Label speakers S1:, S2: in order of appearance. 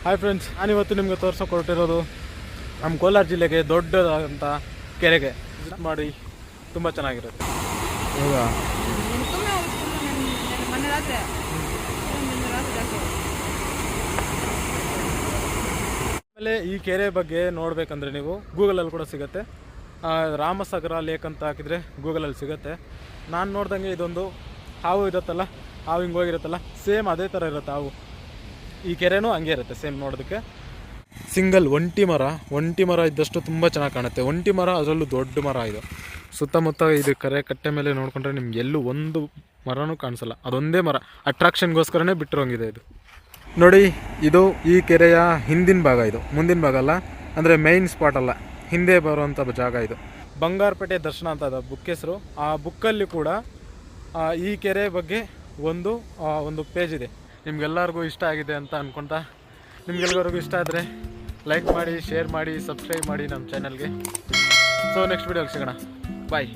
S1: Hi friends, ನಾನಿವತ್ತು ನಿಮಗೆ ತೋರ್ಸೋಕೆ ಹೊರಟಿರೋದು ನಮ್ಮ ಕೋಲಾರ ಜಿಲ್ಲೆಗೆ ದೊಡ್ಡದಾದಂಥ ಕೆರೆಗೆ ವಿಸಿಟ್ ಮಾಡಿ. ತುಂಬ ಚೆನ್ನಾಗಿರುತ್ತೆ. ಹೌದಾ? ಆಮೇಲೆ ಈ ಕೆರೆ ಬಗ್ಗೆ ನೋಡಬೇಕಂದ್ರೆ ನೀವು ಗೂಗಲಲ್ಲಿ ಕೂಡ ಸಿಗುತ್ತೆ. ರಾಮಸಾಗರ ಲೇಕ್ ಅಂತ ಹಾಕಿದರೆ ಗೂಗಲಲ್ಲಿ ಸಿಗುತ್ತೆ. ನಾನು ನೋಡ್ದಂಗೆ ಇದೊಂದು ಹಾವು ಇರುತ್ತಲ್ಲ, ಹಾವು ಹಿಂಗೆ ಹೋಗಿರುತ್ತಲ್ಲ, ಸೇಮ್ ಅದೇ ಥರ ಇರುತ್ತೆ ಹಾವು. ಈ ಕೆರೆನೂ ಹಂಗೆ ಇರುತ್ತೆ ಸೇಮ್ ನೋಡೋದಕ್ಕೆ. ಸಿಂಗಲ್ ಒಂಟಿ ಮರ ಇದ್ದಷ್ಟು ತುಂಬ ಚೆನ್ನಾಗಿ ಕಾಣುತ್ತೆ. ಒಂಟಿ ಮರ, ಅದರಲ್ಲೂ ದೊಡ್ಡ ಮರ ಇದು. ಸುತ್ತಮುತ್ತ ಇದು ಕೆರೆ ಕಟ್ಟೆ ಮೇಲೆ ನೋಡಿಕೊಂಡ್ರೆ ನಿಮ್ಗೆ ಎಲ್ಲೂ ಒಂದು ಮರನೂ ಕಾಣಿಸಲ್ಲ. ಅದೊಂದೇ ಮರ, ಅಟ್ರಾಕ್ಷನ್ಗೋಸ್ಕರನೇ ಬಿಟ್ಟಿರೋಂಗಿದೆ ಇದು. ನೋಡಿ, ಇದು ಈ ಕೆರೆಯ ಹಿಂದಿನ ಭಾಗ, ಇದು ಮುಂದಿನ ಭಾಗ ಅಲ್ಲ, ಅಂದರೆ ಮೇಯ್ನ್ ಸ್ಪಾಟ್ ಅಲ್ಲ, ಹಿಂದೆ ಬರುವಂಥ ಜಾಗ ಇದು. ಬಂಗಾರಪೇಟೆ ದರ್ಶನ ಅಂತ ಅದು ಬುಕ್ ಹೆಸರು. ಆ ಬುಕ್ಕಲ್ಲಿ ಕೂಡ ಈ ಕೆರೆ ಬಗ್ಗೆ ಒಂದು ಪೇಜ್ ಇದೆ. ನಿಮ್ಗೆಲ್ಲರಿಗೂ ಇಷ್ಟ ಆಗಿದೆ ಅಂತ ಅಂದ್ಕೊಳ್ತಾ, ನಿಮ್ಗೆಲ್ಲರಿಗೂ ಇಷ್ಟ ಆದರೆ ಲೈಕ್ ಮಾಡಿ, ಶೇರ್ ಮಾಡಿ, ಸಬ್ಸ್ಕ್ರೈಬ್ ಮಾಡಿ ನಮ್ಮ ಚಾನಲ್ಗೆ. ಸೊ ನೆಕ್ಸ್ಟ್ ವೀಡಿಯೋಗೆ ಸಿಗೋಣ. ಬಾಯ್.